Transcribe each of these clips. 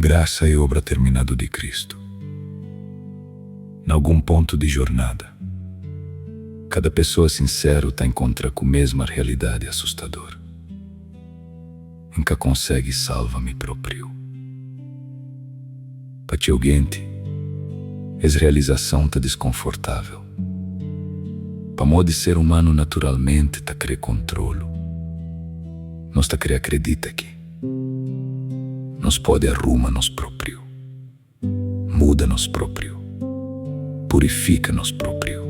Graça e obra terminado de Cristo. Em algum ponto de jornada, cada pessoa sincera está encontra com a mesma realidade assustadora. Nunca consegue salva-me próprio. Para ti alguém, essa realização está desconfortável. Para modo de ser humano naturalmente está querer controlo. Nós está querer acredita que nos pode arruma nos próprio, muda nos próprio, purifica nos próprio,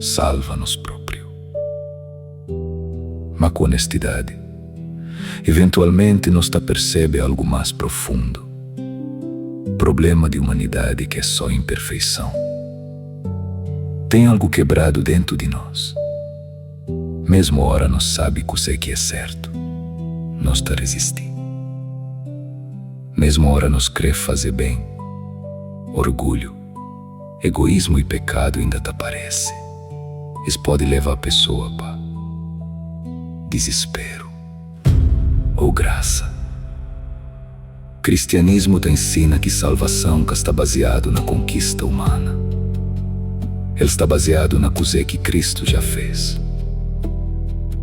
salva nos próprio. Mas com honestidade, eventualmente nos tá percebe algo mais profundo. Problema de humanidade que é só imperfeição. Tem algo quebrado dentro de nós. Mesmo hora nós sabe que é certo, nós tá resistir. Mesmo hora nos crê fazer bem, orgulho, egoísmo e pecado ainda te aparece. Isso pode levar a pessoa para desespero ou graça. O cristianismo te ensina que salvação está baseado na conquista humana. Ele está baseado na coisa que Cristo já fez.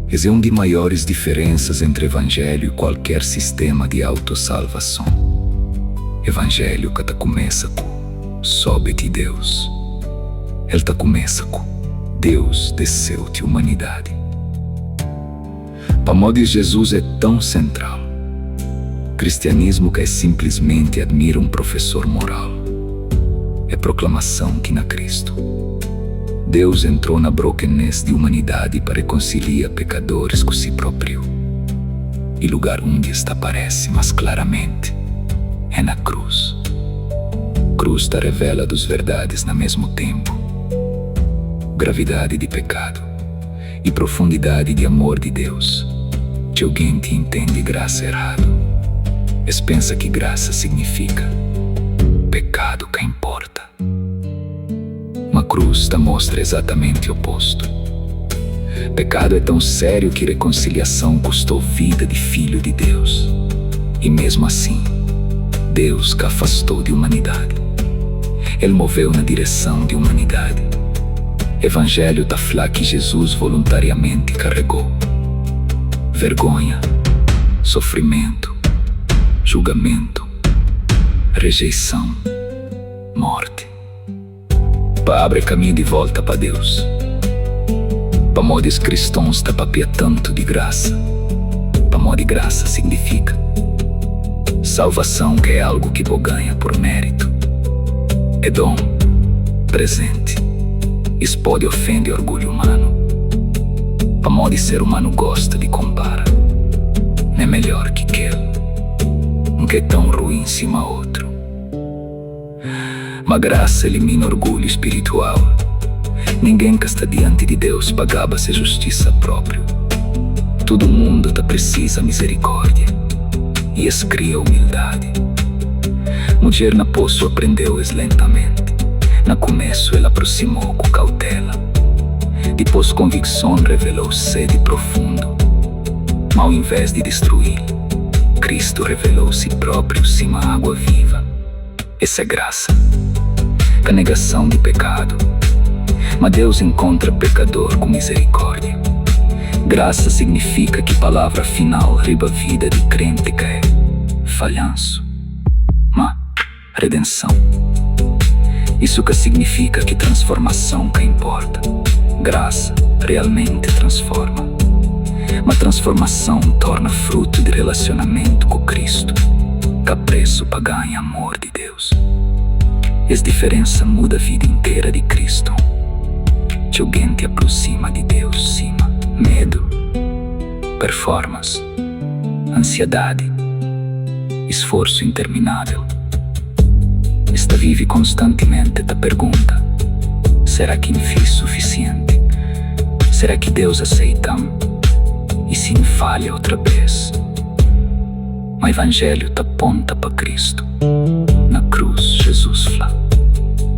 Essa é uma das maiores diferenças entre evangelho e qualquer sistema de autossalvação. Evangelho que começa com sobe de Deus. Ele começa com Deus desceu de humanidade. Para modo de Jesus é tão central. O cristianismo que é simplesmente admira um professor moral. É proclamação que na Cristo Deus entrou na brokenness de humanidade para reconciliar pecadores com si próprio. E lugar onde está aparece mais claramente é na cruz. Cruz está revela dos verdades na mesmo tempo. Gravidade de pecado e profundidade de amor de Deus. Se alguém te entende graça errado, eles pensa que graça significa pecado que importa. Uma cruz te mostra exatamente o oposto. Pecado é tão sério que reconciliação custou vida de filho de Deus. E mesmo assim, Deus que afastou de humanidade. Ele moveu na direção de humanidade. Evangelho tá fala que Jesus voluntariamente carregou vergonha, sofrimento, julgamento, rejeição, morte. Para abrir caminho de volta para Deus. Para modos cristãos tá papia tanto de graça. Para modo de graça significa salvação, que é algo que vou ganha por mérito. É dom, presente. Isso pode ofender orgulho humano. Para modo de ser humano gosta de compara. Não é melhor que aquele. Um que é tão ruim em cima outro. Mas graça elimina orgulho espiritual. Ninguém que está diante de Deus pagava-se justiça própria. Todo mundo tá precisa misericórdia. E es cria humildade. Mulher na poço aprendeu es lentamente. Na começo ela aproximou com cautela. Depois convicção revelou sede profundo. Mas ao invés de destruir, Cristo revelou si próprio cima água viva. Essa é graça. A negação de pecado. Mas Deus encontra pecador com misericórdia. Graça significa que palavra final riba vida de crente que é falhanço. Mas redenção. Isso que significa que transformação que importa. Graça realmente transforma. Mas transformação torna fruto de relacionamento com Cristo. Que preço para ganhar amor de Deus. Essa diferença muda a vida inteira de Cristo. Se alguém te aproxima de Deus, cima, medo, performance, ansiedade, esforço interminável. Esta vive constantemente da pergunta: será que me fiz suficiente? Será que Deus aceita-me? E se me falha outra vez? O Evangelho te aponta para Cristo. Na cruz, Jesus fala: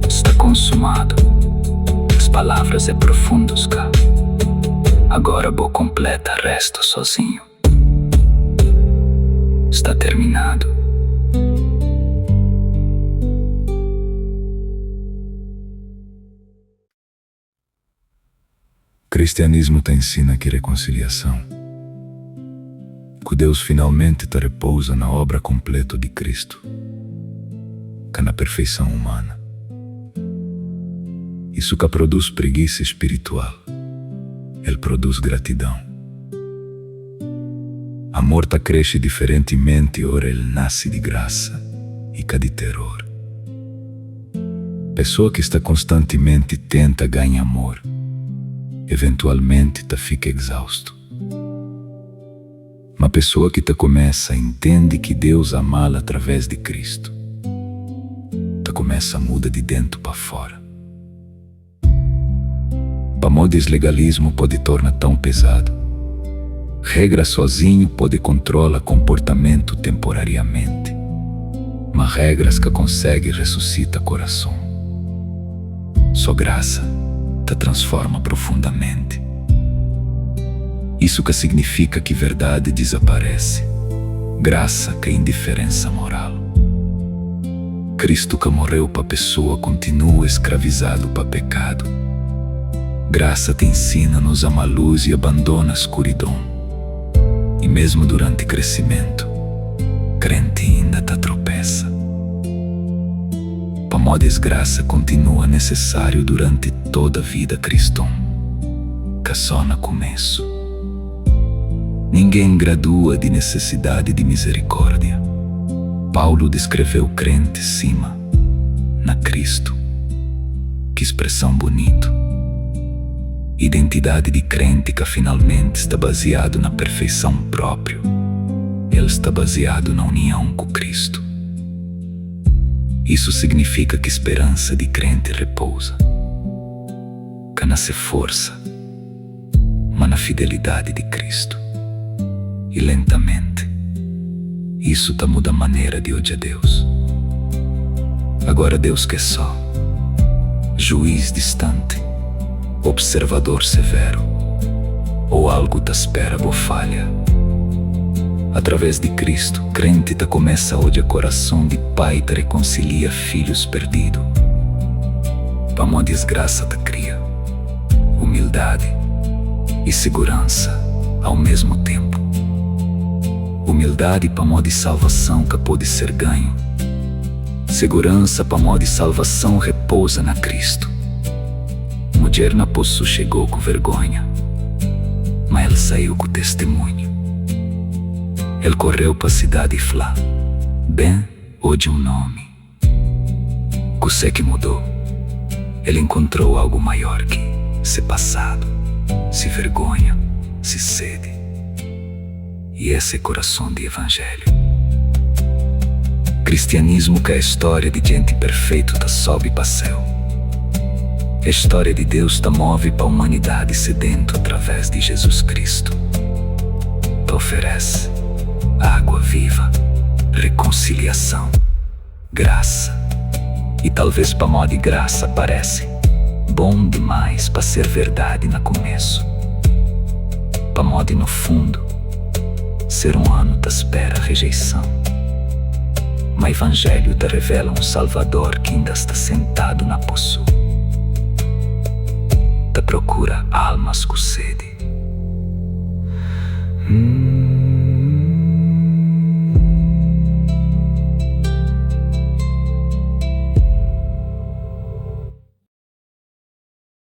está consumado. As palavras é profundos cá. Agora vou completa resto sozinho. Está terminado. cristianismo te ensina que reconciliação, que Deus finalmente te repousa na obra completa de Cristo, que na perfeição humana. Isso que produz preguiça espiritual, ele produz gratidão. Amor tá cresce diferentemente, ora ele nasce de graça e cá de terror. Pessoa que está constantemente tenta ganhar amor, eventualmente tá fica exausto. Uma pessoa que tá começa entende que Deus ama-la através de Cristo, tá começa a muda de dentro para fora. Pamodes legalismo pode tornar tão pesado. Regra sozinho pode controlar comportamento temporariamente, mas regras que consegue ressuscita coração. Só graça te transforma profundamente. Isso que significa que verdade desaparece, graça que é indiferença moral. Cristo que morreu para pessoa continua escravizado para pecado. Graça te ensina-nos a amar a luz e abandona a escuridão. E mesmo durante crescimento, crente ainda te tropeça. Pamodes graça continua necessário durante toda a vida cristã, que só no começo. Ninguém gradua de necessidade de misericórdia. Paulo descreveu crente cima, na Cristo. Que expressão bonito. Identidade de crente que finalmente está baseado na perfeição própria. Ele está baseado na união com Cristo. Isso significa que esperança de crente repousa, que nasce força, mas na fidelidade de Cristo. E lentamente, isso tá muda a maneira de odiar Deus. Agora Deus que é só juiz distante, observador severo, ou algo te espera boa falha. Através de Cristo, crente te começa a odiar coração de pai te reconcilia filhos perdidos. Para uma desgraça te cria humildade e segurança ao mesmo tempo. Humildade para modo de salvação que pode ser ganho. Segurança para modo de salvação repousa na Cristo. Mulher na poço chegou com vergonha, mas ele saiu com testemunho. Ele correu para a cidade e falou: bem, hoje um nome. Você que mudou. Ele encontrou algo maior que se passado, se vergonha, se sede. E esse é coração de evangelho. Cristianismo que é a história de gente perfeita tá sobe para céu. A história de Deus tá move para a humanidade sedento através de Jesus Cristo. Te oferece água viva, reconciliação, graça. E talvez para modo de graça parece bom demais para ser verdade no começo. Para modo no fundo, ser humano te espera rejeição. Mas o Evangelho te revela um Salvador que ainda está sentado na poço. Te procura almas com sede.